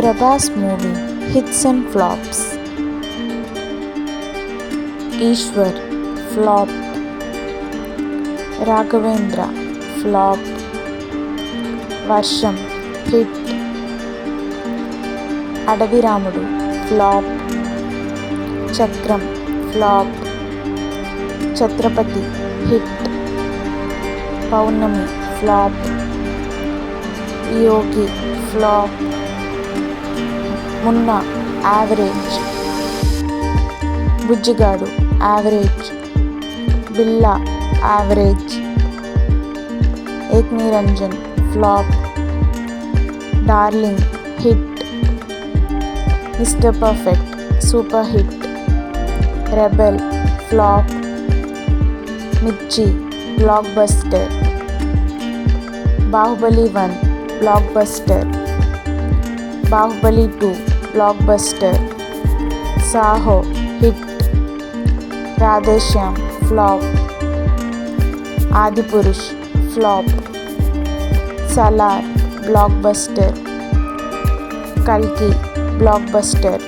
Prabhas movie hits and flops. Eeshwar flop, Raghavendra flop, Varsham hit, Adavi Ramudu flop, Chakram flop, Chatrapathi hit, Pournami flop, Yogi flop, Munna average, Bujjigadu average, Billa average, Ek Niranjan flop, darling hit, mister perfect super hit, rebel flop, Mirchi blockbuster, Baahubali 1 blockbuster, Baahubali 2 blockbuster, Saaho hit, Radhe Shyam flop, Adipurush flop, Salaar blockbuster, కల్కి block buster.